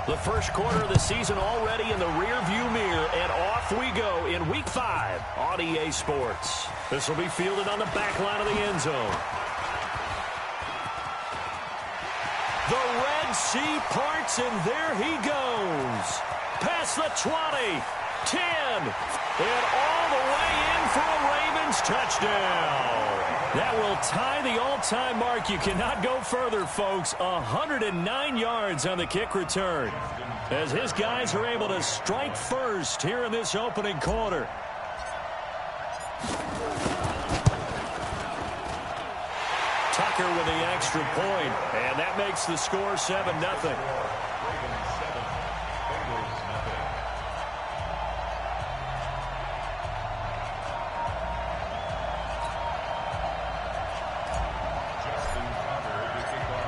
The first quarter of the season already in the rearview mirror, and off we go in Week 5 on EA Sports. This will be fielded on the back line of the end zone. The Red Sea parts, and there he goes. Past the 20, 10, and all the way in for a Ravens touchdown. That will tie the all-time mark. You cannot go further, folks. 109 yards on the kick return, as his guys are able to strike first here in this opening quarter. Tucker with the extra point, and that makes the score 7-0.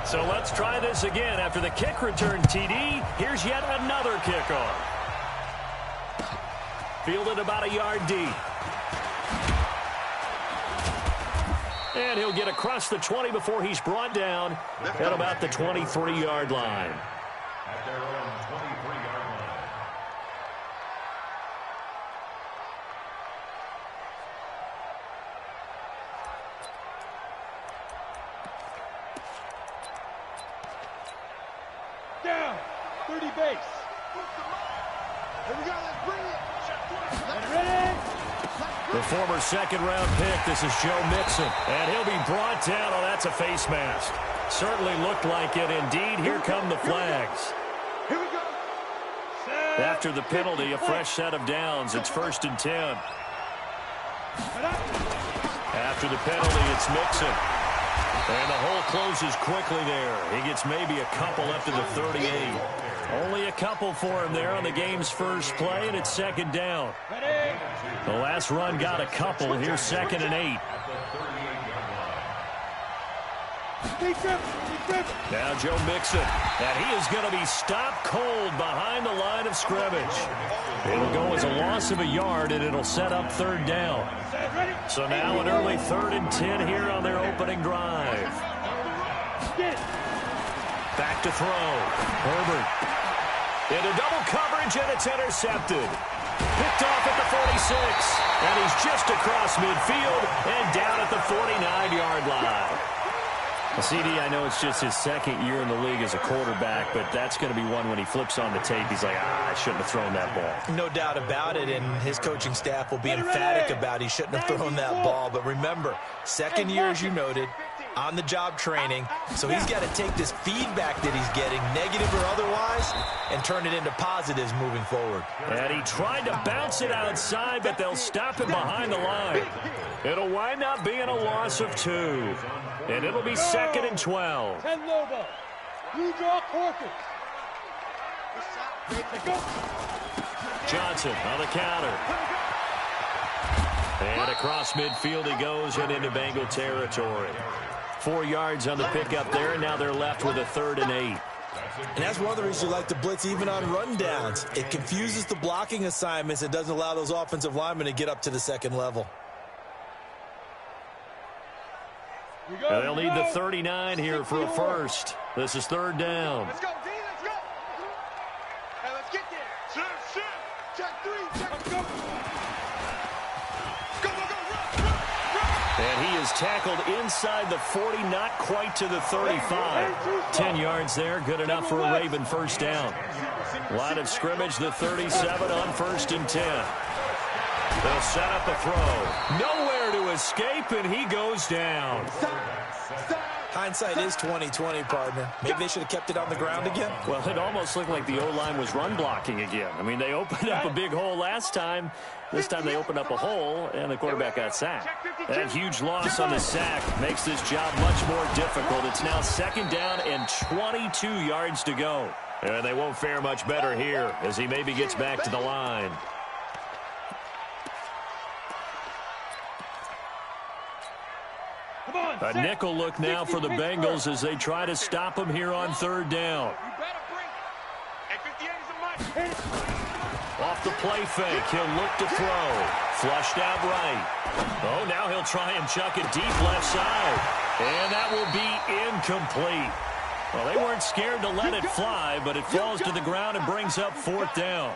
So let's try this again. After the kick return TD, here's yet another kickoff. Fielded about a yard deep. And he'll get across the 20 before he's brought down at about the 23-yard line. At their own 23-yard line. Down, 30 base. Here we go, let's bring it. Ready? The former second-round pick, this is Joe Mixon. And he'll be brought down. Oh, that's a face mask. Certainly looked like it. Indeed, here come the flags. Here we go. After the penalty, a fresh set of downs. It's 1st and 10. After the penalty, it's Mixon. And the hole closes quickly there. He gets maybe a couple up to the 38. Only a couple for him there on the game's first play, and it's 2nd down. The last run got a couple. Here's 2nd and 8. Now Joe Mixon, and he is going to be stopped cold behind the line of scrimmage. It'll go as a loss of a yard, and it'll set up 3rd down. So now an early 3rd and 10 here on their opening drive. Back to throw. Herbert into double coverage, and it's intercepted. Picked off at the 46, and he's just across midfield and down at the 49-yard line. CD, I know it's just his 2nd year in the league as a quarterback, but that's going to be one when he flips on the tape. He's like, I shouldn't have thrown that ball. No doubt about it, and his coaching staff will be emphatic about he shouldn't have thrown that ball. But remember, 2nd year, as you noted, on-the-job training, so he's got to take this feedback that he's getting, negative or otherwise, and turn it into positives moving forward. And he tried to bounce it outside, but they'll stop him behind the line. It'll wind up being a loss of 2, and it'll be 2nd and 12. 10 Lobo. You draw Corker. Johnson on the counter. And across midfield he goes and into Bengal territory. 4 yards on the pickup there, and now they're left with a 3rd and 8. And that's one of the reasons you like to blitz even on rundowns. It confuses the blocking assignments. It doesn't allow those offensive linemen to get up to the 2nd level. And they'll need the 39 here for a first. This is 3rd down. Let's go, D, let's go. Hey, let's get there. Check 3, check 2. And he is tackled inside the 40, not quite to the 35. 10 yards there, good enough for a Raven first down. Line of scrimmage, the 37 on 1st and 10. They'll set up a throw. Nowhere to escape, and he goes down. Hindsight is 20/20, partner. Maybe they should have kept it on the ground again. Well, it almost looked like the O-line was run blocking again. I mean, they opened up a big hole last time. This time they opened up a hole, and the quarterback got sacked. That huge loss on the sack makes this job much more difficult. It's now 2nd down and 22 yards to go. And they won't fare much better here as he maybe gets back to the line. A nickel look now for the Bengals as they try to stop him here on 3rd down. Off the play fake, he'll look to throw. Flushed out right. Oh, now he'll try and chuck it deep left side. And that will be incomplete. Well, they weren't scared to let it fly, but it falls to the ground and brings up 4th down.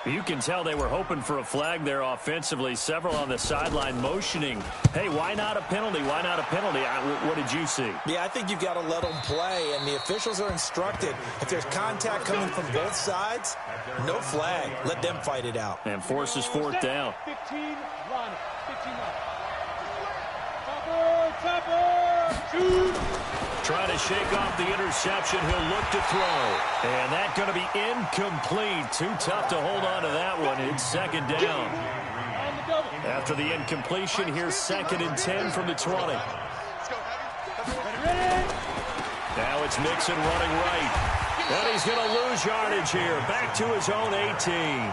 You can tell they were hoping for a flag there offensively. Several on the sideline motioning, hey, why not a penalty? Why not a penalty? What did you see? Yeah, I think you've got to let them play, and the officials are instructed. If there's contact coming from both sides, no flag. Let them fight it out. And forces 4th down. 15 run. 15 run. Topper, shoot. Trying to shake off the interception. He'll look to throw. And that's going to be incomplete. Too tough to hold on to that one. It's 2nd down. After the incompletion, here's 2nd and 10 from the 20. Now it's Mixon running right. And he's going to lose yardage here. Back to his own 18.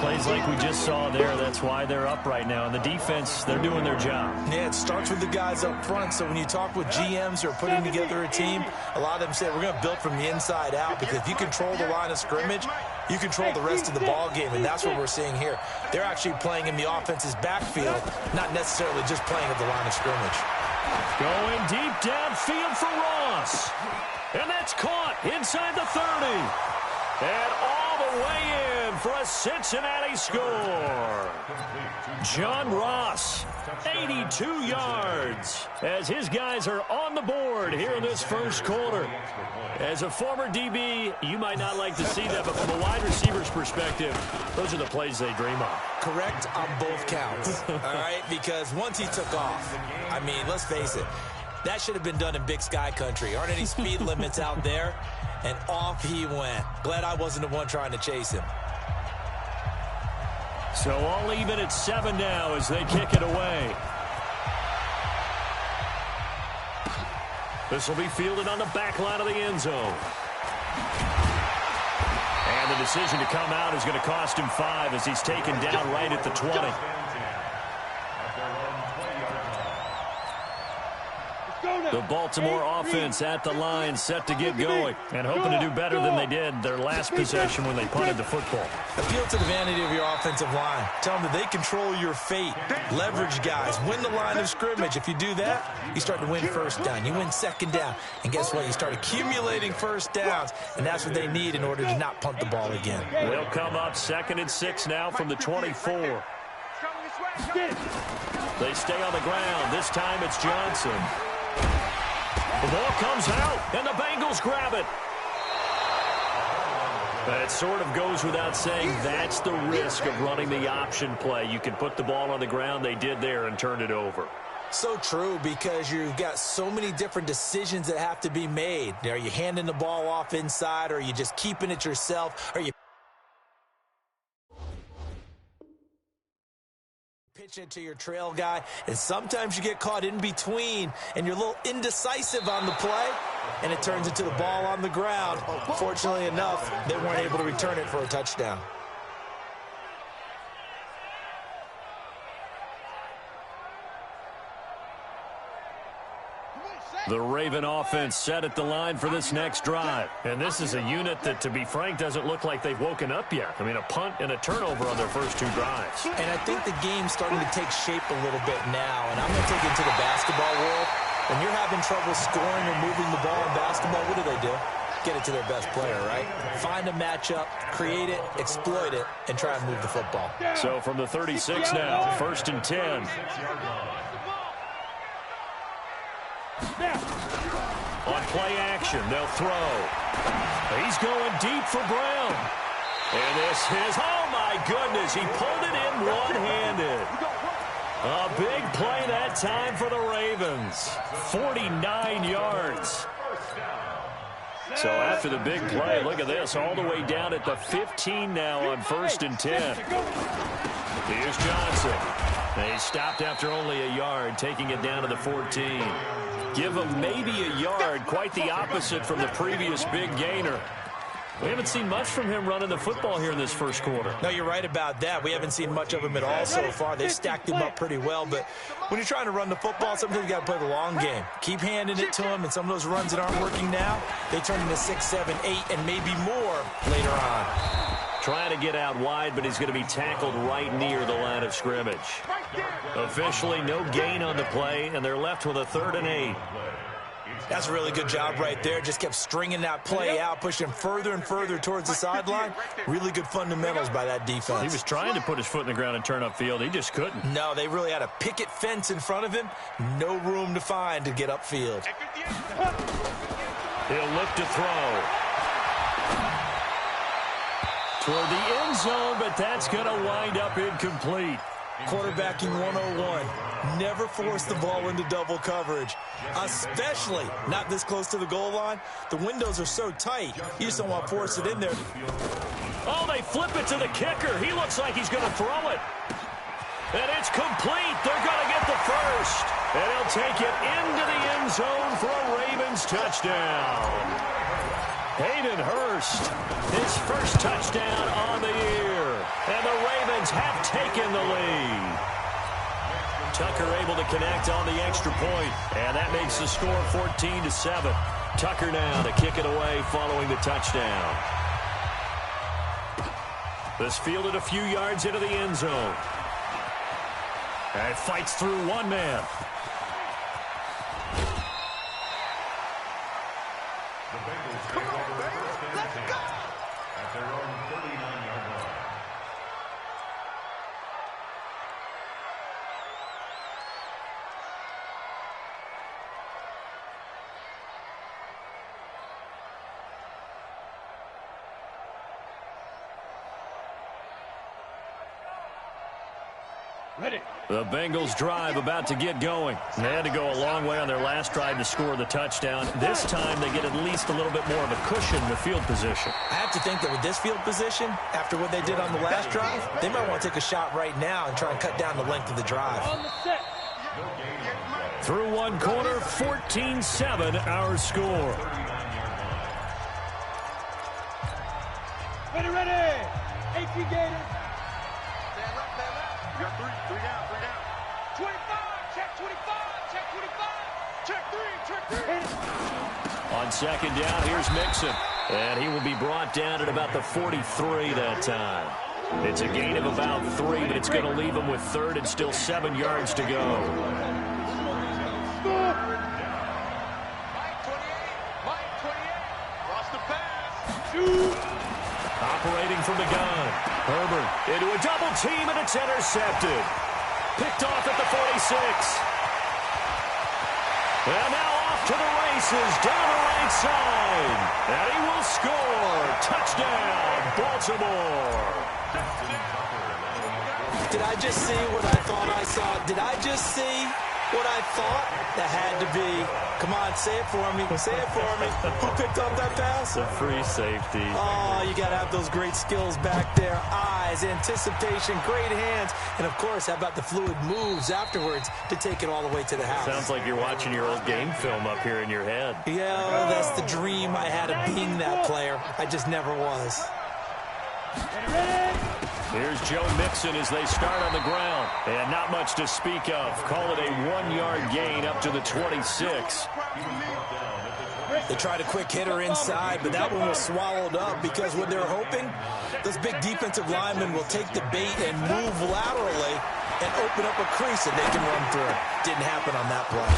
Plays like we just saw there. That's why they're up right now. And the defense, they're doing their job. Yeah, it starts with the guys up front. So when you talk with GMs who are putting together a team, a lot of them say we're going to build from the inside out, because if you control the line of scrimmage, you control the rest of the ball game, and that's what we're seeing here. They're actually playing in the offense's backfield, not necessarily just playing at the line of scrimmage. Going deep downfield for Ross. And that's caught inside the 30. And all the way in for a Cincinnati score. John Ross, 82 yards, as his guys are on the board here in this first quarter. As a former DB, you might not like to see that, but from a wide receiver's perspective, those are the plays they dream of. Correct on both counts, all right? Because once he took off, I mean, let's face it, that should have been done in Big Sky Country. Aren't any speed limits out there? And off he went. Glad I wasn't the one trying to chase him. So all even at 7 now as they kick it away. This will be fielded on the back line of the end zone. And the decision to come out is going to cost him 5 as he's taken down right at the 20. The Baltimore offense at the line, set to get going, and hoping to do better than they did their last possession when they punted the football. Appeal to the vanity of your offensive line. Tell them that they control your fate. Leverage guys. Win the line of scrimmage. If you do that, you start to win 1st down. You win 2nd down. And guess what? You start accumulating 1st downs, and that's what they need in order to not punt the ball again. They'll come up 2nd and 6 now from the 24. They stay on the ground. This time it's Johnson. The ball comes out, and the Bengals grab it. That sort of goes without saying. That's the risk of running the option play. You can put the ball on the ground. They did there and turned it over. So true, because you've got so many different decisions that have to be made. Are you handing the ball off inside, or are you just keeping it yourself? Are you pitch it to your trail guy? And sometimes you get caught in between, and you're a little indecisive on the play, and it turns into the ball on the ground. Fortunately enough, they weren't able to return it for a touchdown. The Raven offense set at the line for this next drive. And this is a unit that, to be frank, doesn't look like they've woken up yet. I mean, a punt and a turnover on their first 2 drives. And I think the game's starting to take shape a little bit now. And I'm going to take it to the basketball world. When you're having trouble scoring or moving the ball in basketball, what do? Get it to their best player, right? Find a matchup, create it, exploit it, and try and move the football. So from the 36 now, 1st and 10. On play action, they'll throw. He's going deep for Brown. And this is, oh my goodness, he pulled it in one-handed. A big play that time for the Ravens. 49 yards. So after the big play, look at this, all the way down at the 15 now on 1st and 10. Here's Johnson. They stopped after only a yard, taking it down to the 14. Give him maybe a yard, quite the opposite from the previous big gainer. We haven't seen much from him running the football here in this first quarter. No, you're right about that. We haven't seen much of him at all so far. They've stacked him up pretty well, but when you're trying to run the football, sometimes you got to play the long game. Keep handing it to him, and some of those runs that aren't working now, they turn into 6, 7, 8, and maybe more later on. Trying to get out wide, but he's going to be tackled right near the line of scrimmage. Officially, no gain on the play, and they're left with a 3rd and 8. That's a really good job right there. Just kept stringing that play out, pushing him further and further towards the sideline. Really good fundamentals by that defense. He was trying to put his foot in the ground and turn upfield. He just couldn't. No, they really had a picket fence in front of him. No room to find to get upfield. He'll look to throw. Toward the end zone, but that's going to wind up incomplete. Quarterbacking 101. Never force the ball into double coverage, especially not this close to the goal line. The windows are so tight, you just don't want to force it in there. Oh, they flip it to the kicker. He looks like he's going to throw it. And it's complete. They're going to get the first. And he'll take it into the end zone for a Ravens touchdown. Hayden Hurst, his first touchdown on the year. And the Ravens have taken the lead. Tucker able to connect on the extra point. And that makes the score 14-7. Tucker now to kick it away following the touchdown. This fielded a few yards into the end zone. And fights through one man. The Bengals take over first and 10 at their own 39-yard line. Ready. The Bengals drive about to get going. They had to go a long way on their last drive to score the touchdown. This time they get at least a little bit more of a cushion in the field position. I have to think that with this field position, after what they did on the last drive, they might want to take a shot right now and try and cut down the length of the drive. On the set. Through one quarter, 14-7 our score. Ready, ready. 18 Gators. You got three down. 25, check 25, check 25, check 3. On second down, here's Mixon. And he will be brought down at about the 43 that time. It's a gain of about 3, but it's going to leave him with third and still 7 yards to go. Mike 28, lost the pass. Operating from the gun. Herbert into a double team, and it's intercepted. Picked off at the 46. And now off to the races down the right side. And he will score. Touchdown, Baltimore. Did I just see what I thought I saw? Did I just see what I thought? That had to be. Come on, say it for me. Say it for me. Who picked up that pass? The free safety. Oh, you got to have those great skills back there. Eyes, anticipation, great hands. And, of course, how about the fluid moves afterwards to take it all the way to the house? Sounds like you're watching your old game film up here in your head. Yeah, that's the dream I had of being that player. I just never was. Here's Joe Mixon as they start on the ground. And not much to speak of. Call it a 1-yard gain up to the 26. They tried a quick hitter inside, but that one was swallowed up because what they're hoping, those big defensive linemen will take the bait and move laterally and open up a crease that they can run through. Didn't happen on that play.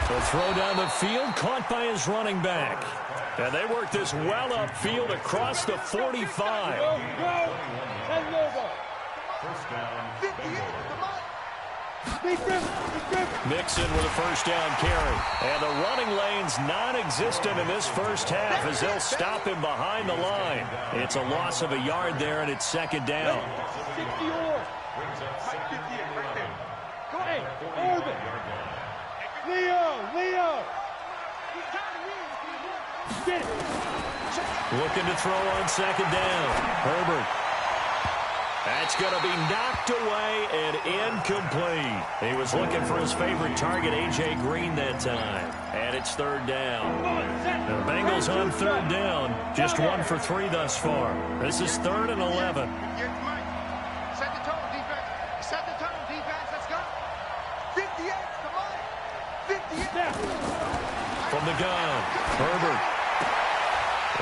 The throw down the field, caught by his running back. And they work this well upfield across the 45. Go. First down, Bengals. Mixon with a first down carry. And the running lane's non-existent in this first half as they'll stop him behind the line. It's a loss of a yard there, and it's second down. 60 or. Go ahead, Urban. Leo. Get it. Looking to throw on second down. Herbert. That's going to be knocked away and incomplete. He was looking for his favorite target, A.J. Green, that time. And it's third down. The Bengals on third down. Just 1 for 3 thus far. This is 3rd and 11. Set the tone, defense. Let's go. 58, come on. 58. From the gun, Herbert.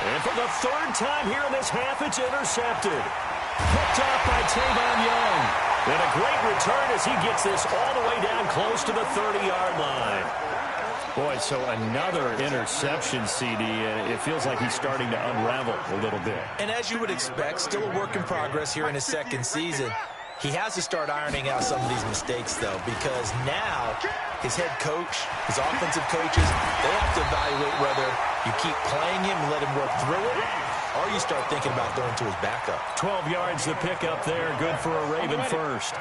And for the third time here in this half, it's intercepted. Picked off by Tavon Young. And a great return as he gets this all the way down close to the 30-yard line. Boy, so another interception, CD, and it feels like he's starting to unravel a little bit. And as you would expect, still a work in progress here in his second season. He has to start ironing out some of these mistakes, though, because now his head coach, his offensive coaches, they have to evaluate whether you keep playing him and let him work through it, or you start thinking about throwing to his backup. 12 yards the pickup there, good for a Raven first.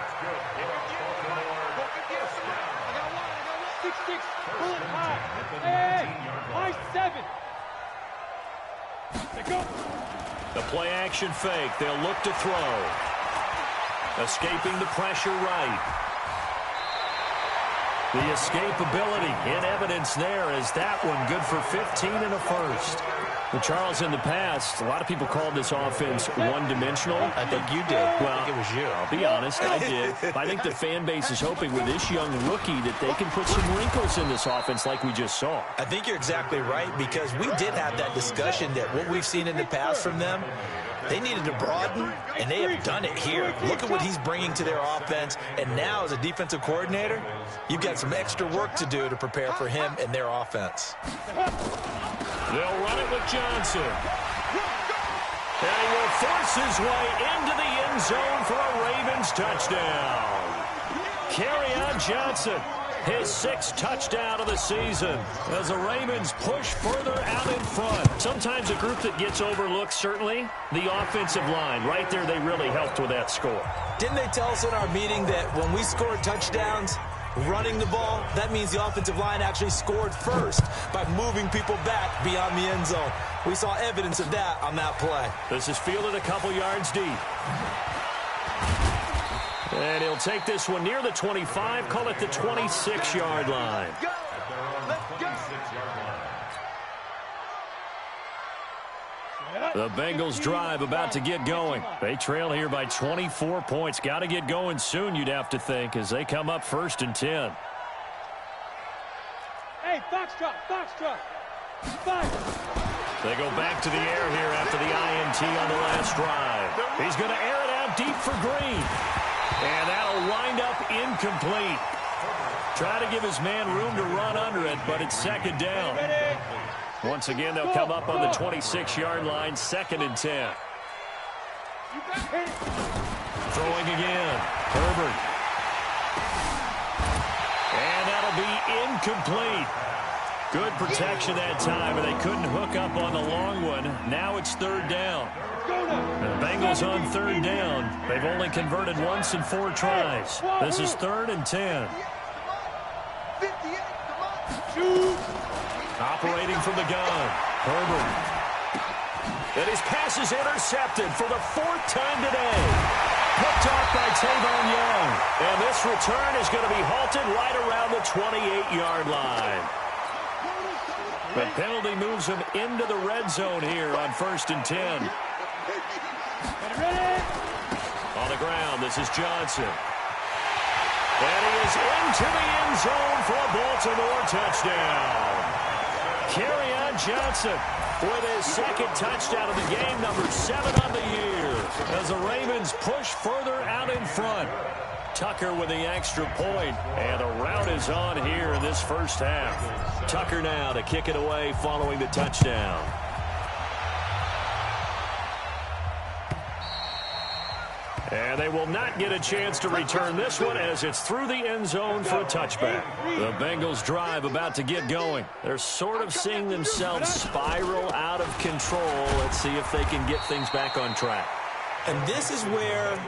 The play action fake. They'll look to throw. Escaping the pressure right. The escapability in evidence there as that one good for 15 and a first. Well, Charles, in the past, a lot of people called this offense one-dimensional. I think you did. Well, I think it was you. I'll be honest, I did. I think the fan base is hoping with this young rookie that they can put some wrinkles in this offense like we just saw. I think you're exactly right, because we did have that discussion that what we've seen in the past from them, they needed to broaden, and they have done it here. Look at what he's bringing to their offense, and now as a defensive coordinator, you've got some extra work to do to prepare for him and their offense. They'll run it with Johnson. And he will force his way into the end zone for a Ravens touchdown. Kerryon Johnson, his 6th touchdown of the season as the Ravens push further out in front. Sometimes a group that gets overlooked, certainly, the offensive line. Right there, they really helped with that score. Didn't they tell us in our meeting that when we scored touchdowns, running the ball, that means the offensive line actually scored first by moving people back beyond the end zone. We saw evidence of that on that play. This is fielded a couple yards deep. And he'll take this one near the 25, call it the 26-yard line. The Bengals drive about to get going. They trail here by 24 points. Got to get going soon, you'd have to think, as they come up 1st and 10. Hey, Foxtrot, Foxtrot. They go back to the air here after the INT on the last drive. He's going to air it out deep for Green. And that'll wind up incomplete. Try to give his man room to run under it, but it's 2nd down. Once again, they'll come up on the 26-yard line, 2nd and 10. Throwing again. Herbert. And that'll be incomplete. Good protection that time, but they couldn't hook up on the long one. Now it's 3rd down. The Bengals on 3rd down. They've only converted once in 4 tries. This is 3rd and 10. Operating from the gun. Herbert. And his pass is intercepted for the 4th time today. Picked off by Tavon Young. And this return is going to be halted right around the 28-yard line. The penalty moves him into the red zone here on 1st and 10. On the ground, this is Johnson. And he is into the end zone for a Baltimore touchdown. Kerryon Johnson with his 2nd touchdown of the game, number 7 on the year, as the Ravens push further out in front. Tucker with the extra point, and the rout is on here in this first half. Tucker now to kick it away following the touchdown. And they will not get a chance to return this one as it's through the end zone for a touchback. The Bengals drive about to get going. They're sort of seeing themselves spiral out of control. Let's see if they can get things back on track. And this is where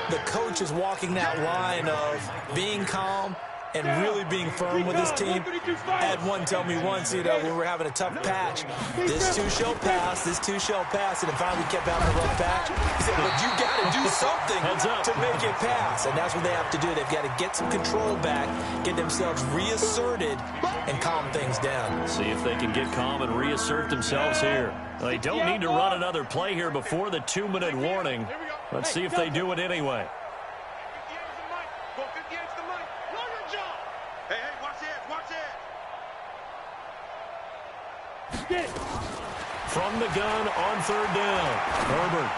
the coach is walking that line of being calm and really being firm with his team. I had one tell me once, when we were having a tough patch, this too shall pass, and then finally we kept having a rough patch. He said, but you got to do something to make it pass, and that's what they have to do. They've got to get some control back, get themselves reasserted, and calm things down. See if they can get calm and reassert themselves here. They don't need to run another play here before the 2-minute warning. Let's see if they do it anyway. From the gun on 3rd down, Herbert.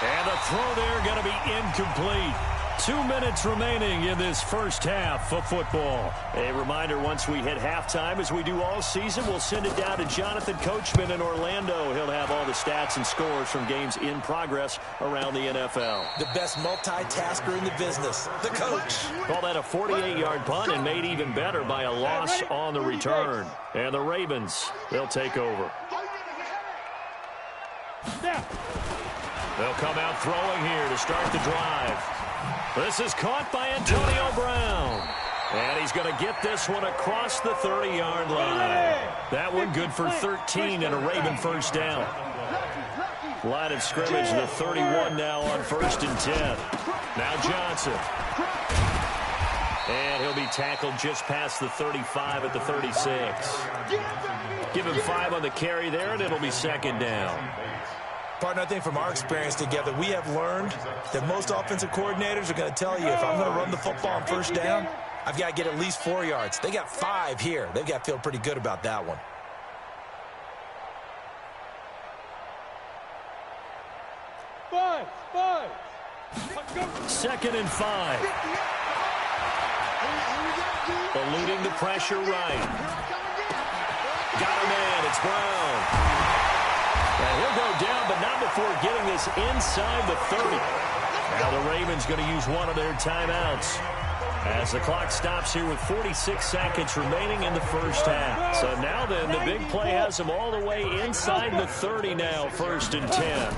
And the throw there going to be incomplete. 2 minutes remaining in this first half of football. A reminder, once we hit halftime, as we do all season, we'll send it down to Jonathan Coachman in Orlando. He'll have all the stats and scores from games in progress around the NFL. The best multitasker in the business, the coach. Call that a 48-yard punt and made even better by a loss on the return. And the Ravens, they'll take over. They'll come out throwing here to start the drive. This is caught by Antonio Brown. And he's going to get this one across the 30-yard line. That one good for 13 and a Raven first down. Line of scrimmage, the 31 now on 1st and 10. Now Johnson. And he'll be tackled just past the 35 at the 36. Give him 5 on the carry there, and it'll be 2nd down. Partner, I think from our experience together, we have learned that most offensive coordinators are going to tell you, if I'm going to run the football on 1st down, I've got to get at least 4 yards. They got 5 here. They've got to feel pretty good about that one. Five. 2nd and 5. Eluding the pressure right. Got a man. It's Brown. And he'll go down, but not before getting this inside the 30. Now the Ravens going to use one of their timeouts as the clock stops here with 46 seconds remaining in the first half. So now then, the big play has them all the way inside the 30 now, 1st and 10.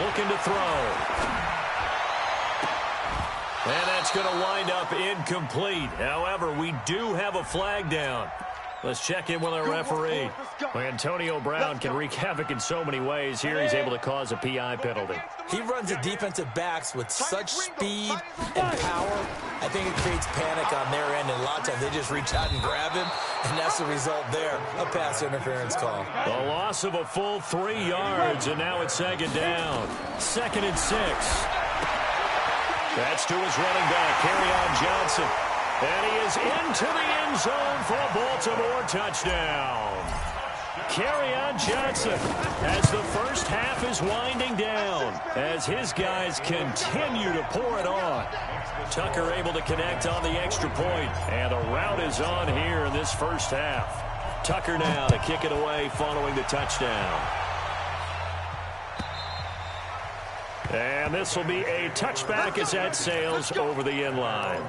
Looking to throw. And that's going to wind up incomplete. However, we do have a flag down. Let's check in with our referee. Antonio Brown can wreak havoc in so many ways. Here he's able to cause a PI penalty. He runs the defensive backs with such speed and power. I think it creates panic on their end, and a lot of times they just reach out and grab him, and that's the result there, a pass interference call. A loss of a full 3 yards, and now it's 2nd down. 2nd and 6. That's to his running back, Kerryon Johnson. And he is into the end zone for a Baltimore touchdown. Kerryon Johnson as the first half is winding down as his guys continue to pour it on. Tucker able to connect on the extra point, and the route is on here in this first half. Tucker now to kick it away following the touchdown. And this will be a touchback as that sails over the end line.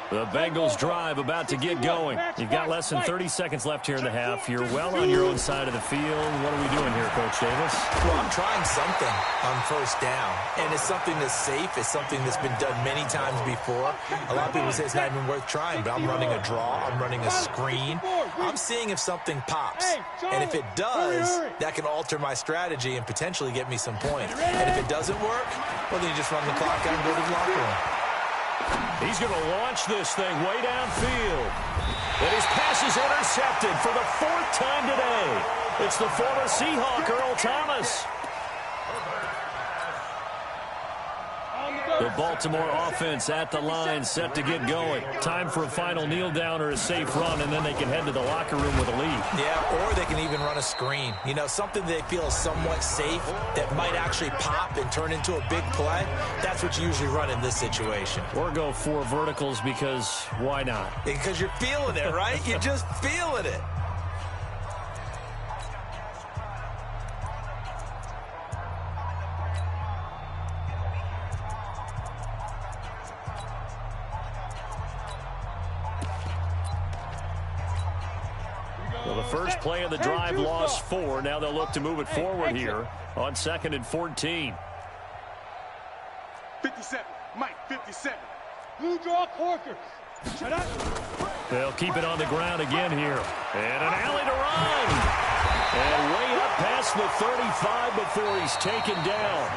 The Bengals drive about to get going. You've got less than 30 seconds left here in the half. You're well on your own side of the field. What are we doing here, Coach Davis? Well, I'm trying something on 1st down, and it's something that's safe. It's something that's been done many times before. A lot of people say it's not even worth trying, but I'm running a draw. I'm running a screen. I'm seeing if something pops, and if it does, that can alter my strategy and potentially get me some points. And if it doesn't work, well, then you just run the clock out and go to the locker room. He's going to launch this thing way downfield. And his pass is intercepted for the 4th time today. It's the former Seahawk, Earl Thomas. The Baltimore offense at the line, set to get going. Time for a final kneel down or a safe run, and then they can head to the locker room with a lead. Yeah, or they can even run a screen. You know, something they feel is somewhat safe that might actually pop and turn into a big play. That's what you usually run in this situation. Or go 4 verticals because why not? Because you're feeling it, right? You're just feeling it. Well, the first play of the drive lost 4. Now they'll look to move it forward here on 2nd and 14. 57. Mike, 57. Blue draw Corkers. Shut up. They'll keep it on the ground again here. And an alley to run. And way up past the 35 before he's taken down.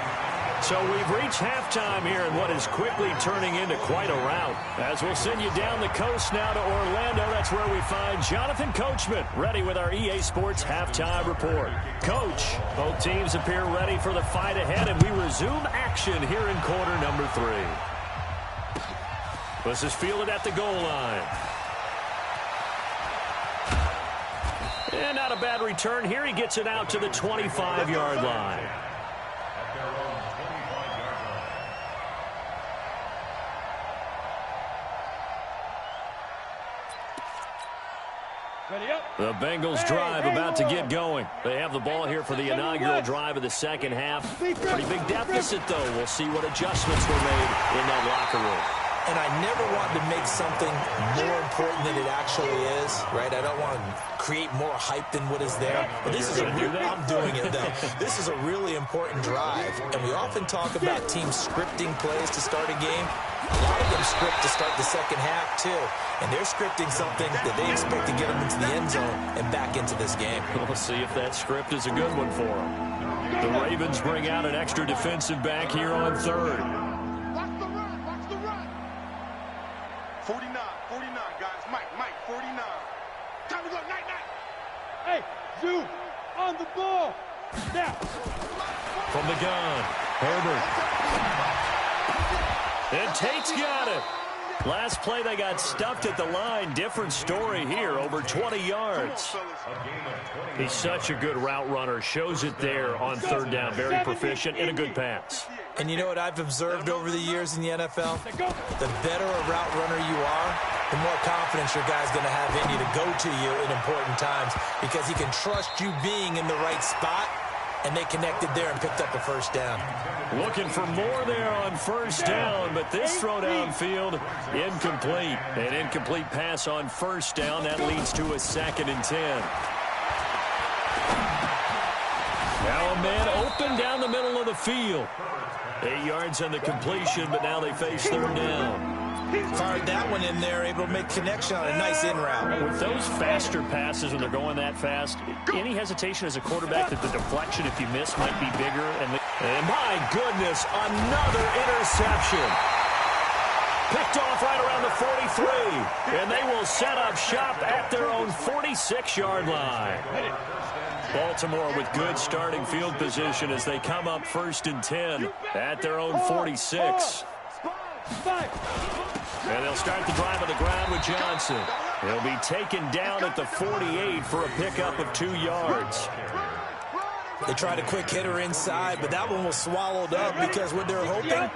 So we've reached halftime here in what is quickly turning into quite a rout. As we'll send you down the coast now to Orlando, that's where we find Jonathan Coachman, ready with our EA Sports Halftime Report. Coach, both teams appear ready for the fight ahead, and we resume action here in quarter number 3. This is fielded at the goal line. And not a bad return here. He gets it out to the 25-yard line. The Bengals drive about to get going. They have the ball here for the inaugural drive of the second half. Pretty big deficit, though. We'll see what adjustments were made in that locker room. And I never want to make something more important than it actually is, right? I don't want to create more hype than what is there. But this is I'm doing it, though. This is a really important drive. And we often talk about teams scripting plays to start a game. A lot of them script to start the second half, too. And they're scripting something that they expect to get them into the end zone and back into this game. We'll see if that script is a good one for them. The Ravens bring out an extra defensive back here on third. 49, guys. Mike, 49. Time to go, night. Hey, Zoom, on the ball. Now. From the gun, Herbert. And Tate's got it. Last play, they got stuffed at the line. Different story here, over 20 yards. He's such a good route runner. Shows it there on third down. Very proficient and a good pass. And you know what I've observed over the years in the NFL? The better a route runner you are, the more confidence your guy's going to have in you to go to you in important times because he can trust you being in the right spot, and they connected there and picked up a first down. Looking for more there on first down, but this throw downfield, incomplete. An incomplete pass on first down. That leads to a 2nd and 10. Now a man open down the middle of the field. 8 yards on the completion, but now they face third down. Fired that one in there, able to make connection on a nice in route. With those faster passes when they're going that fast, any hesitation as a quarterback that the deflection, if you miss, might be bigger. And my goodness, another interception. Picked off right around the 43, and they will set up shop at their own 46-yard line. Baltimore with good starting field position as they come up 1st and 10 at their own 46. And they'll start the drive on the ground with Johnson. He'll be taken down at the 48 for a pickup of 2 yards. They tried a quick hitter inside, but that one was swallowed up because what they're hoping,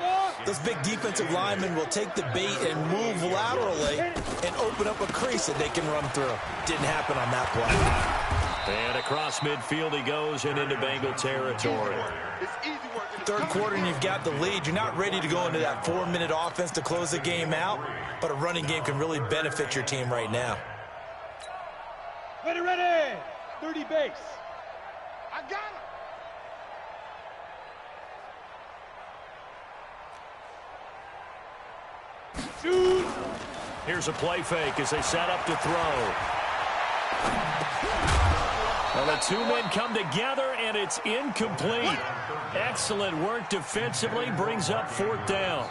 those big defensive linemen will take the bait and move laterally and open up a crease that they can run through. Didn't happen on that play. And across midfield he goes and into Bengal territory. Third quarter and you've got the lead. You're not ready to go into that 4-minute offense to close the game out, but a running game can really benefit your team right now. Ready. 30 base. I got him. Shoot. Here's a play fake as they set up to throw. Well, the two men come together, and it's incomplete. Excellent work defensively, brings up 4th down.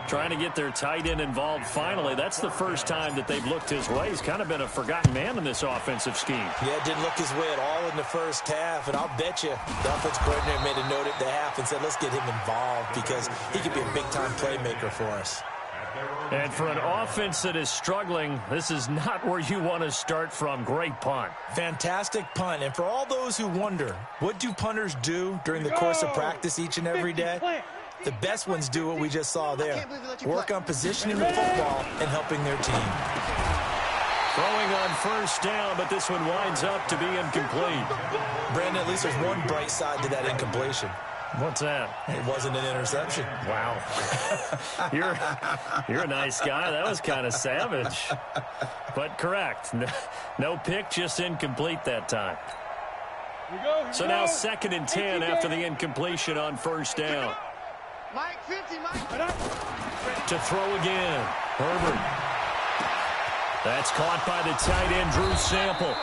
Trying to get their tight end involved finally. That's the first time that they've looked his way. He's kind of been a forgotten man in this offensive scheme. Yeah, didn't look his way at all in the first half, and I'll bet you the offensive coordinator made a note at the half and said, let's get him involved because he could be a big-time playmaker for us. And for an offense that is struggling, this is not where you want to start from. Great punt. Fantastic punt. And for all those who wonder, what do punters do during the course of practice each and every day? The best ones do what we just saw there. Work on positioning the football and helping their team. Throwing on first down, but this one winds up to be incomplete. Brandon, at least there's one bright side to that incompletion. What's that? It wasn't an interception. Wow. You're a nice guy. That was kind of savage. But correct. No pick, just incomplete that time. So now 2nd and 10 after the incompletion on first down. Mike, 50, Mike. To throw again. Herbert. That's caught by the tight end, Drew Sample.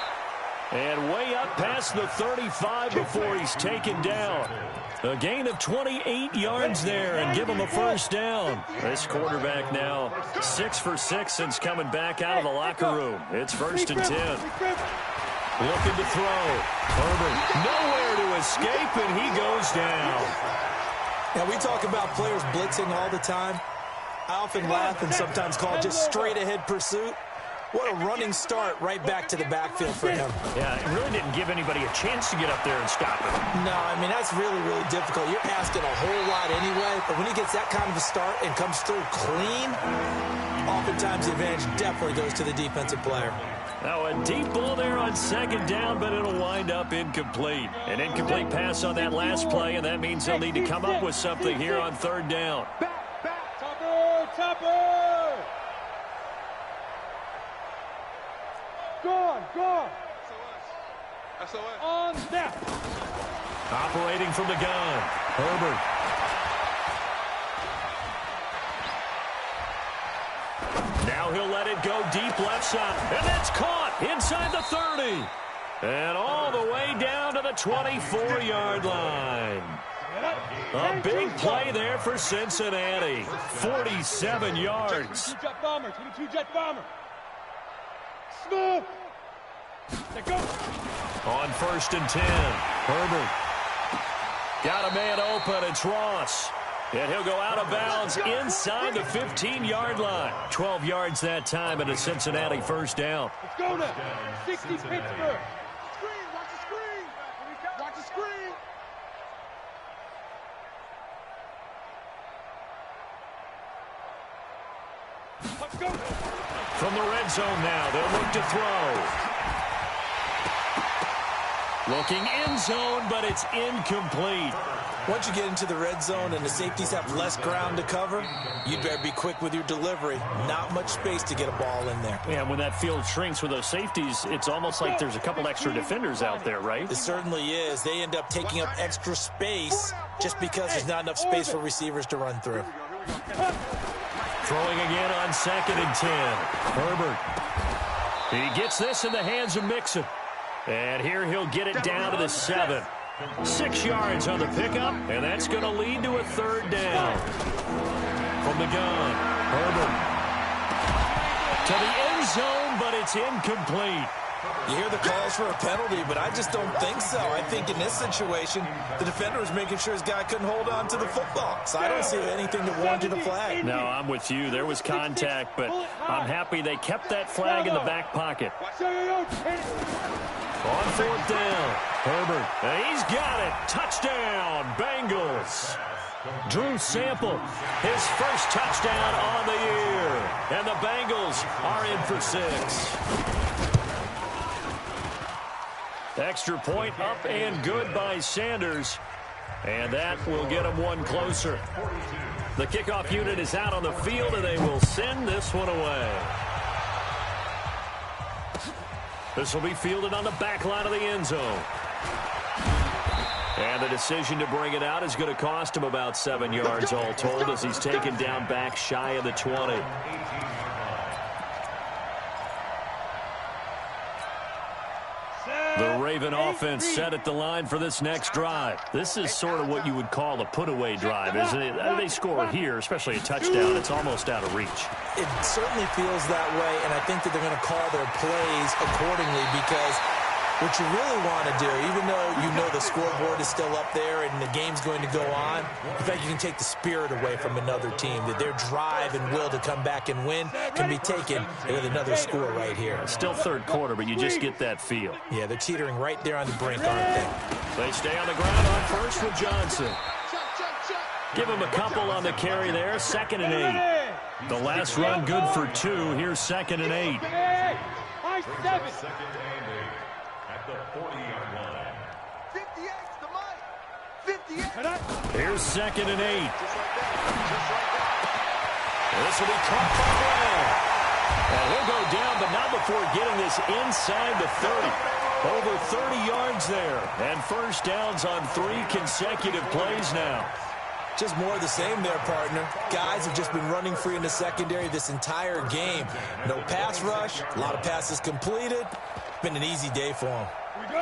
And way up past the 35 before he's taken down. A gain of 28 yards there and give him a first down. This quarterback now 6 for 6 since coming back out of the locker room. It's 1st and 10. Looking to throw. Herbert nowhere to escape, and he goes down. Now, we talk about players blitzing all the time. I often laugh and sometimes call it just straight-ahead pursuit. What a running start right back to the backfield for him. Yeah, it really didn't give anybody a chance to get up there and stop him. No, I mean, that's really, really difficult. You're asking a whole lot anyway, but when he gets that kind of a start and comes through clean, oftentimes the advantage definitely goes to the defensive player. Now a deep ball there on second down, but it'll wind up incomplete. An incomplete pass on that last play, and that means they'll need to come up with something here on third down. Back. Topper. Gone. SOS. On snap. Operating from the gun, Herbert. Now he'll let it go deep left side. And that's caught inside the 30. And all the way down to the 24-yard line. A big play there for Cincinnati. 47 yards. 22-jet bomber. Smooth. Let go. On 1st and 10, Herbert. Got a man open. It's Ross. And he'll go out of bounds inside the 15-yard line. 12 yards that time and a Cincinnati first down. Let's go now. 60 Pittsburgh. Watch the screen. Watch the screen. Let's go. From the red zone now, they'll look to throw. Looking end zone, but it's incomplete. Once you get into the red zone and the safeties have less ground to cover, you'd better be quick with your delivery. Not much space to get a ball in there. Yeah, when that field shrinks with those safeties, it's almost like there's a couple extra defenders out there, right? It certainly is. They end up taking up extra space just because there's not enough space for receivers to run through. Throwing again on 2nd and 10. Herbert. He gets this in the hands of Mixon. And here he'll get it down to the 7. 6 yards on the pickup, and that's going to lead to a third down. From the gun, Herbert. To the end zone, but it's incomplete. You hear the calls for a penalty, but I just don't think so. I think in this situation, the defender was making sure his guy couldn't hold on to the football. So I don't see anything that warranted a flag. No, I'm with you. There was contact, but I'm happy they kept that flag in the back pocket. On 4th down, Herbert. And he's got it. Touchdown, Bengals. Drew Sample, his first touchdown on the year. And the Bengals are in for 6. Extra point up and good by Sanders. And that will get him one closer. The kickoff unit is out on the field, and they will send this one away. This will be fielded on the back line of the end zone. And the decision to bring it out is going to cost him about 7 yards all told as he's taken down back shy of the 20. The Raven offense set at the line for this next drive. This is sort of what you would call a put-away drive, isn't it? They score here, especially a touchdown. It's almost out of reach. It certainly feels that way, and I think that they're going to call their plays accordingly because what you really want to do, even though you know the scoreboard is still up there and the game's going to go on, in fact, you can take the spirit away from another team, that their drive and will to come back and win can be taken with another score right here. It's still third quarter, but you just get that feel. Yeah, they're teetering right there on the brink, aren't they? They stay on the ground on first with Johnson. Give him a couple on the carry there, 2nd and 8. The last run good for 2. Here's 2nd and 8. At the 40-yard line. 58's the mic. 58. Here's 2nd and 8. This will be caught by Brown. And he'll go down, but not before getting this inside the 30. Over 30 yards there. And first downs on 3 consecutive plays now. Just more of the same there, partner. Guys have just been running free in the secondary this entire game. No pass rush, a lot of passes completed. Been an easy day for him.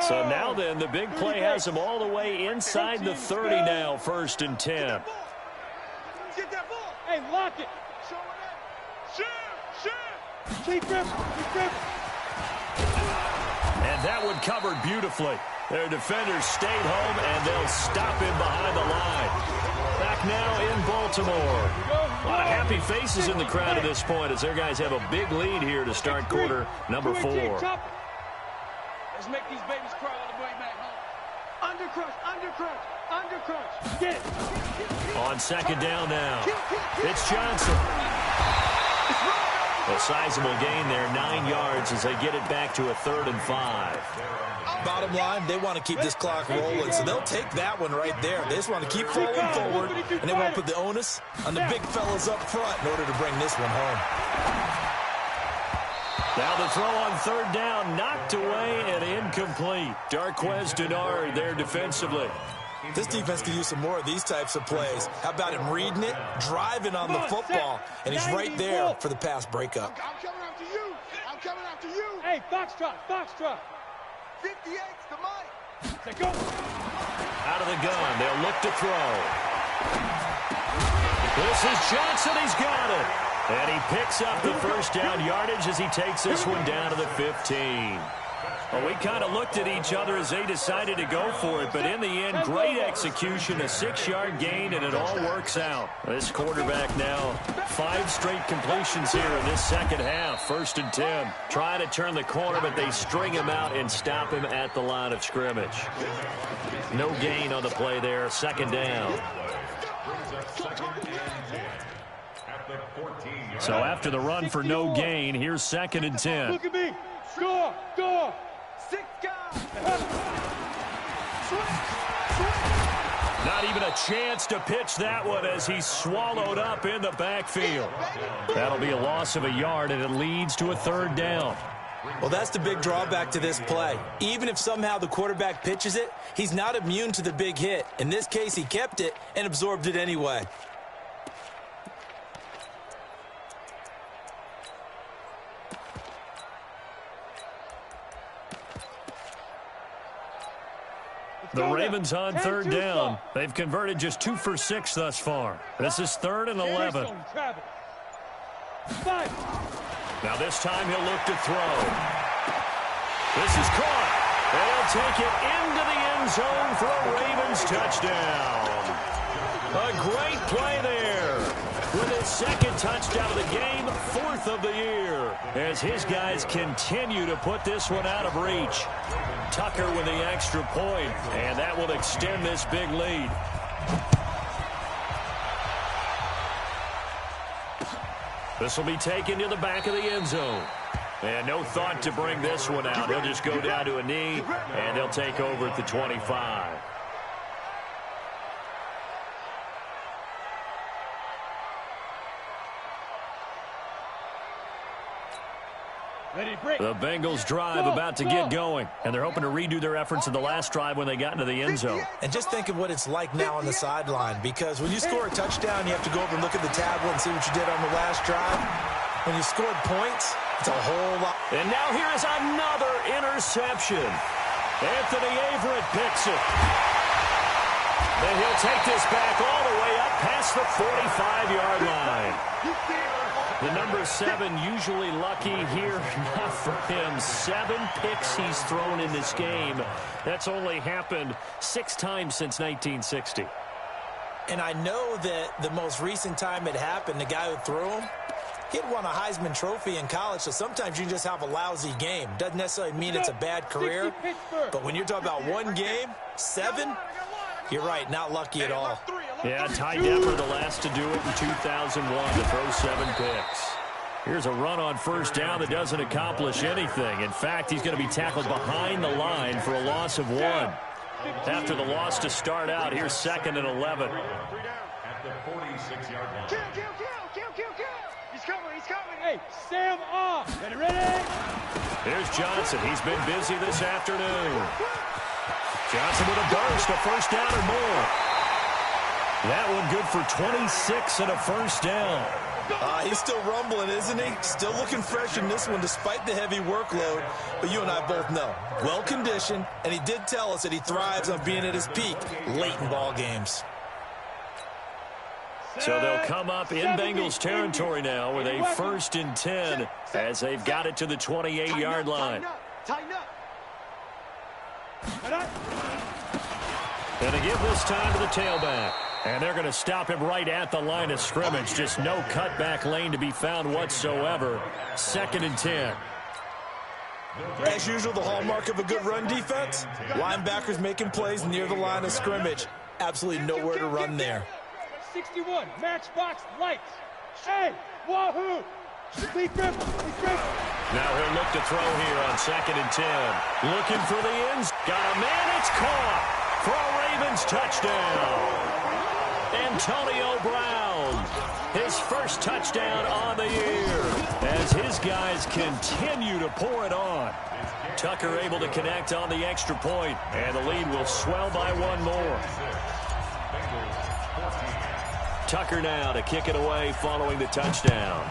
So now then, the big play has him all the way inside the 30 now, 1st and 10. Get that ball. Hey, lock it. Show it in. Shoot. Keep grip. And that one covered beautifully. Their defenders stayed home, and they'll stop him behind the line. Back now in Baltimore. A lot of happy faces in the crowd at this point as their guys have a big lead here to start quarter number 4. Let's make these babies cry all the way back home. Undercrunch. Get it. On 2nd down now. It's Johnson. A sizable gain there, 9 yards as they get it back to a 3rd and 5. Bottom line, they want to keep this clock rolling, so they'll take that one right there. They just want to keep falling forward, and they want to put the onus on the big fellas up front in order to bring this one home. Now the throw on 3rd down, knocked away and incomplete. Darqueze Dennard there defensively. This defense could use some more of these types of plays. How about him reading it, driving on the football, and he's right there for the pass breakup. I'm coming after you. I'm coming after you. Hey, foxtrot, foxtrot. 58's the mic. Say go. Out of the gun, they'll look to throw. This is Johnson, he's got it. And he picks up the 1st down yardage as he takes this one down to the 15. Well, we kind of looked at each other as they decided to go for it, but in the end, great execution, a 6-yard gain, and it all works out. This quarterback now, 5 straight completions here in this second half, 1st and 10. Trying to turn the corner, but they string him out and stop him at the line of scrimmage. No gain on the play there, 2nd down. So after the run for no gain, here's 2nd and 10. Look at me. Score, score. 6 guys. Not even a chance to pitch that one as he's swallowed up in the backfield. That'll be a loss of a yard, and it leads to a 3rd down. Well, that's the big drawback to this play. Even if somehow the quarterback pitches it, he's not immune to the big hit. In this case, he kept it and absorbed it anyway. The Ravens on 3rd down. They've converted just 2 for 6 thus far. This is 3rd and 11. Now this time he'll look to throw. This is caught. And he'll take it into the end zone for a Ravens touchdown. A great play there. With his 2nd touchdown of the game, 4th of the year. As his guys continue to put this one out of reach. Tucker with the extra point, and that will extend this big lead. This will be taken to the back of the end zone. And no thought to bring this one out. He'll just go down to a knee, and they'll take over at the 25. The Bengals drive about to get going, and they're hoping to redo their efforts in the last drive when they got into the end zone. And just think of what it's like now on the sideline, because when you score a touchdown, you have to go over and look at the tablet and see what you did on the last drive. When you scored points, it's a whole lot. And now here is another interception. Anthony Averett picks it. And he'll take this back all the way up past the 45-yard line. The number 7 usually lucky here, not for him. 7 picks he's thrown in this game. That's only happened 6 times since 1960. And I know that the most recent time it happened, the guy who threw him, he had won a Heisman Trophy in college, so sometimes you just have a lousy game. Doesn't necessarily mean it's a bad career, but when you're talking about one game, 7, you're right, not lucky at all. Yeah, Ty Detmer, the last to do it in 2001 to throw 7 picks. Here's a run on 1st down that doesn't accomplish anything. In fact, he's going to be tackled behind the line for a loss of 1. After the loss to start out, here's 2nd and 11. At the 46-yard line. Kill. He's coming. Hey, Sam off. Ready? Here's Johnson. He's been busy this afternoon. Johnson with a burst, a 1st down or more. That one good for 26 and a 1st down. He's still rumbling, isn't he? Still looking fresh in this one despite the heavy workload. But you and I both know, well-conditioned, and he did tell us that he thrives on being at his peak late in ball games. So they'll come up in Bengals territory now with a 1st and 10 as they've got it to the 28-yard line. Tighten up. Gonna give this time to the tailback. And they're going to stop him right at the line of scrimmage. Just no cutback lane to be found whatsoever. 2nd and 10. As usual, the hallmark of a good run defense, linebackers making plays near the line of scrimmage. Absolutely nowhere to run there. 61, matchbox lights. Hey, wahoo! Be careful. Be careful. Now he'll look to throw here on 2nd and 10. Looking for the ends. Got a man. It's caught for a Ravens touchdown. Antonio Brown, his first touchdown on the year as his guys continue to pour it on. Tucker able to connect on the extra point, and the lead will swell by one more. Tucker now to kick it away following the touchdown.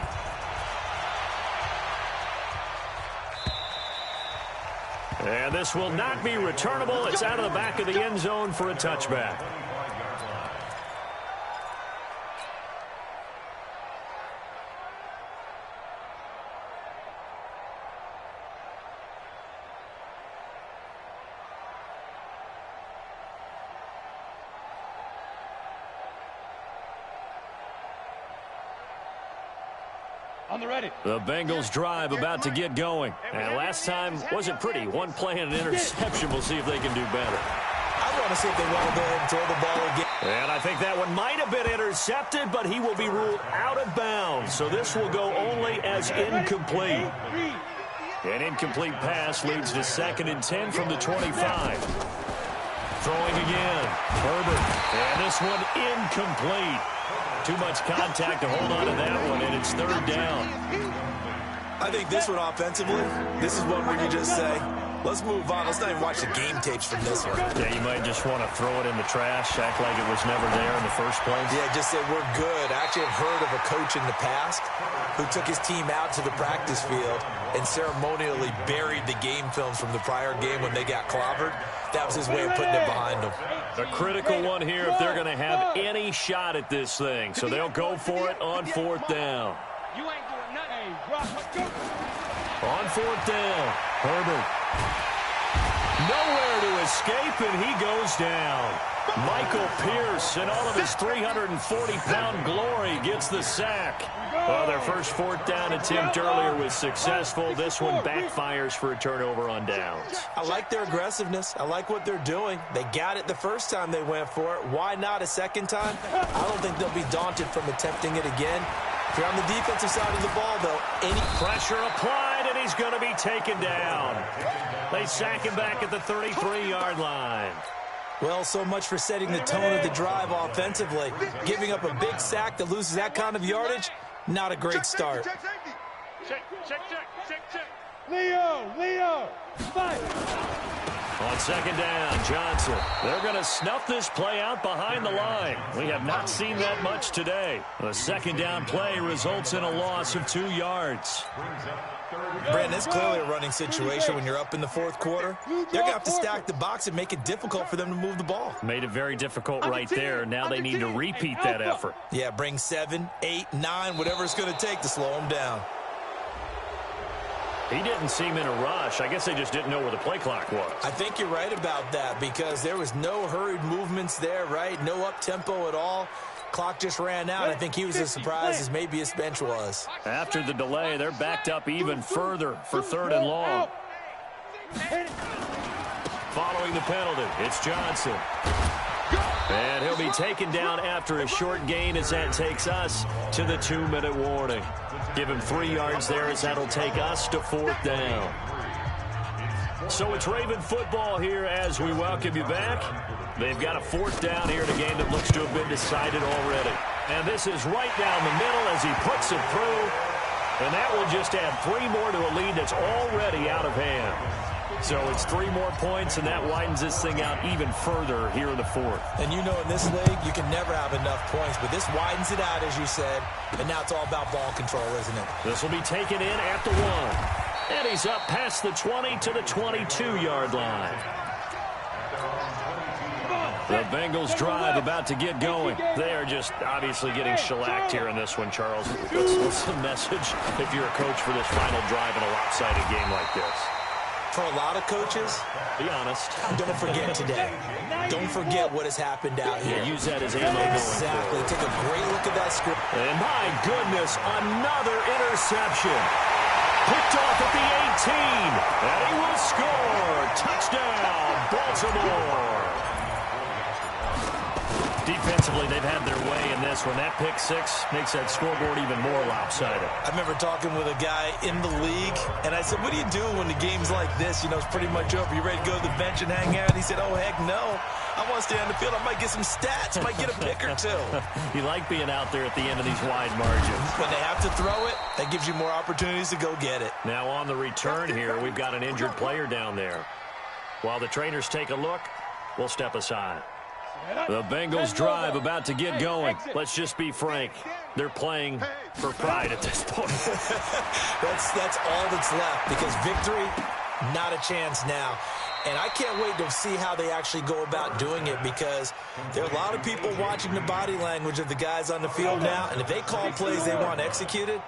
And this will not be returnable. It's out of the back of the end zone for a touchback. On the ready. The Bengals drive about to get going. And last time wasn't pretty. One play and an interception. We'll see if they can do better. I want to see if they want to go ahead and throw the ball again. And I think that one might have been intercepted, but he will be ruled out of bounds. So this will go only as incomplete. An incomplete pass leads to 2nd and 10 from the 25. Throwing again. Herbert. And this one incomplete. Too much contact to hold on to that one, and it's 3rd down. I think this one offensively, this is one where you just say, let's move on. Let's not even watch the game tapes from this one. Yeah, you might just want to throw it in the trash, act like it was never there in the first place. Yeah, just say we're good. I actually have heard of a coach in the past who took his team out to the practice field and ceremonially buried the game films from the prior game when they got clobbered. That was his way of putting it behind them. A critical one here if they're going to have any shot at this thing. So they'll go for it on 4th down. You ain't doing nothing. Hey, On 4th down, Herbert. Nowhere to escape, and he goes down. Michael Pierce, in all of his 340-pound glory, gets the sack. Well, their first 4th down attempt earlier was successful. This one backfires for a turnover on downs. I like their aggressiveness. I like what they're doing. They got it the first time they went for it. Why not a second time? I don't think they'll be daunted from attempting it again. If you're on the defensive side of the ball, though, any pressure applied, and he's going to be taken down. They sack him back at the 33-yard line. Well, so much for setting the tone of the drive offensively. Giving up a big sack that loses that kind of yardage, not a great start. Leo, fight. On 2nd down, Johnson. They're going to snuff this play out behind the line. We have not seen that much today. The 2nd down play results in a loss of 2 yards. Brandon, it's clearly a running situation when you're up in the 4th quarter. They're going to have to stack the box and make it difficult for them to move the ball. Made it very difficult right there. Now they need to repeat that effort. Yeah, bring 7, 8, 9, whatever it's going to take to slow them down. He didn't seem in a rush. I guess they just didn't know where the play clock was. I think you're right about that because there was no hurried movements there, right? No up-tempo at all. Clock just ran out. I think he was as surprised as maybe his bench was. After the delay, they're backed up even further for 3rd and long. Following the penalty, it's Johnson. And he'll be taken down after a short gain as that takes us to the 2-minute warning. Give him 3 yards there as that'll take us to 4th down. So it's Raven football here as we welcome you back. They've got a 4th down here in a game that looks to have been decided already. And this is right down the middle as he puts it through. And that will just add 3 more to a lead that's already out of hand. So it's 3 more points, and that widens this thing out even further here in the 4th. And you know in this league, you can never have enough points, but this widens it out, as you said, and now it's all about ball control, isn't it? This will be taken in at the 1. And he's up past the 20 to the 22-yard line. The Bengals drive about to get going. They are just obviously getting shellacked here in this one, Charles. What's the message if you're a coach for this final drive in a lopsided game like this? For a lot of coaches, be honest. Don't forget today. Don't forget what has happened out here. Yeah, use that as ammo going Exactly. forward. Take a great look at that script. And my goodness, another interception. Picked off at the 18. And he will score. Touchdown, Baltimore. Defensively, they've had their way in this one. That pick six makes that scoreboard even more lopsided. I remember talking with a guy in the league, and I said, what do you do when the game's like this? You know, it's pretty much over. You ready to go to the bench and hang out? And he said, oh, heck no. I want to stay on the field. I might get some stats. I might get a pick or two. You like being out there at the end of these wide margins. When they have to throw it, that gives you more opportunities to go get it. Now on the return here, we've got an injured player down there. While the trainers take a look, we'll step aside. The Bengals drive about to get going. Let's just be frank. They're playing for pride at this point. That's all that's left, because victory, not a chance now. And I can't wait to see how they actually go about doing it, because there are a lot of people watching the body language of the guys on the field now, and if they call plays they want executed,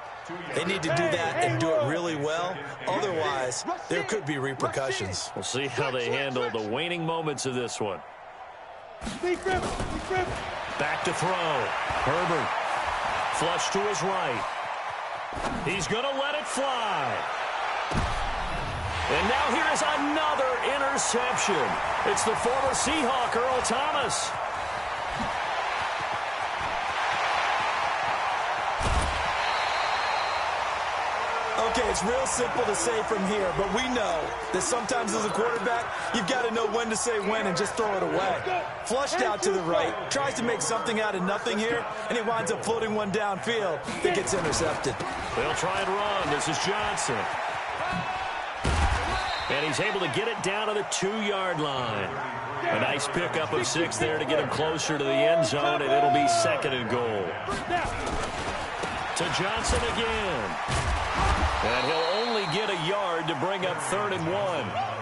they need to do that and do it really well. Otherwise, there could be repercussions. We'll see how they handle the waning moments of this one. Back to throw. Herbert. Flush to his right. He's going to let it fly. And now here is another interception. It's the former Seahawk, Earl Thomas. Okay, it's real simple to say from here, but we know that sometimes as a quarterback, you've got to know when to say when and just throw it away. Flushed out to the right, tries to make something out of nothing here, and he winds up floating one downfield that gets intercepted. They'll try and run. This is Johnson. And he's able to get it down to the 2-yard line. A nice pickup of 6 there to get him closer to the end zone, and it'll be 2nd and goal. To Johnson again. And he'll only get a yard to bring up 3rd and 1.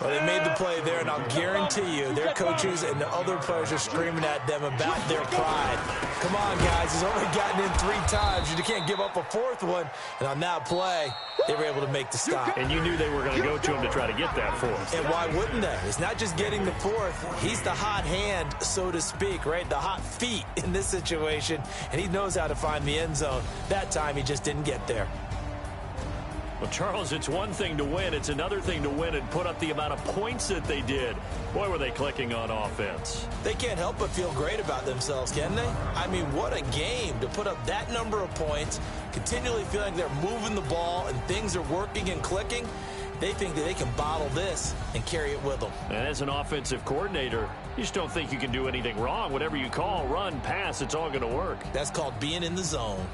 Well, they made the play there, and I'll guarantee you their coaches and the other players are screaming at them about their pride. Come on, guys. He's only gotten in 3 times. You can't give up a 4th one. And on that play, they were able to make the stop. And you knew they were going to go to him to try to get that 4th. And why wouldn't they? It's not just getting the 4th. He's the hot hand, so to speak, right? The hot feet in this situation. And he knows how to find the end zone. That time, he just didn't get there. Well, Charles, it's one thing to win. It's another thing to win and put up the amount of points that they did. Boy, were they clicking on offense. They can't help but feel great about themselves, can they? I mean, what a game to put up that number of points, continually feeling they're moving the ball and things are working and clicking. They think that they can bottle this and carry it with them. And as an offensive coordinator, you just don't think you can do anything wrong. Whatever you call, run, pass, it's all going to work. That's called being in the zone.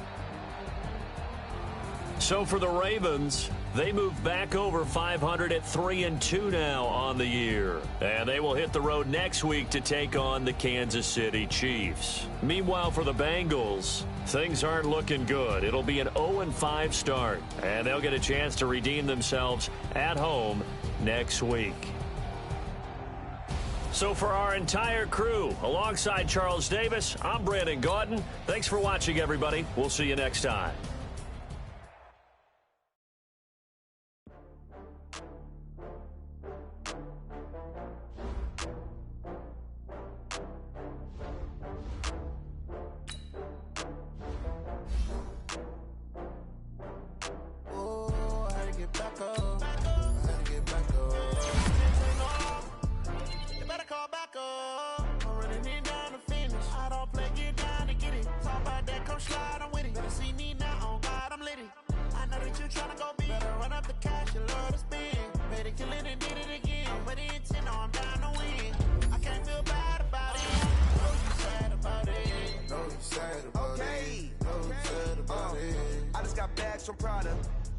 So for the Ravens, they move back over 500 at 3-2 now on the year. And they will hit the road next week to take on the Kansas City Chiefs. Meanwhile, for the Bengals, things aren't looking good. It'll be an 0-5 start, and they'll get a chance to redeem themselves at home next week. So for our entire crew, alongside Charles Davis, I'm Brandon Gaudin. Thanks for watching, everybody. We'll see you next time.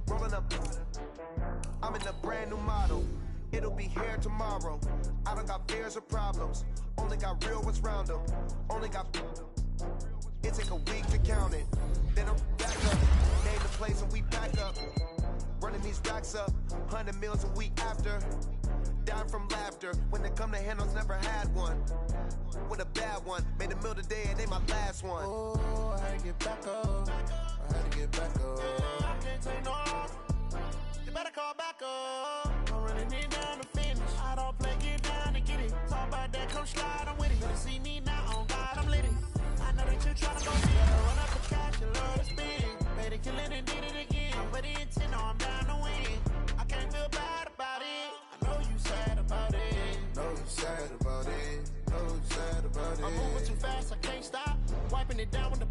Rolling up, I'm in a brand new model. It'll be here tomorrow. I don't got fears or problems. Only got real ones round them. Only got. It take a week to count it. Then I'm back up. Name the place and we back up. Running these racks up. 100 meals a week after. Down from laughter. When they come to handles, never had one. With a bad one. Made a meal today and they my last one. Oh, I had to get back up. I had to get back up. I can't take no loss. You better call back up. I'm running it down to finish. I don't play, get down to get it. Talk about that, come slide, I'm with it. Better see me now, on God, I'm lit it. I know that you tryna go see it. Run up the cash, you love to spin. Made it, kill it, and did it again. But the intent, no, I'm down to win. I can't feel bad about it. I know you sad about it. Know you sad about it. Know you sad about it down with the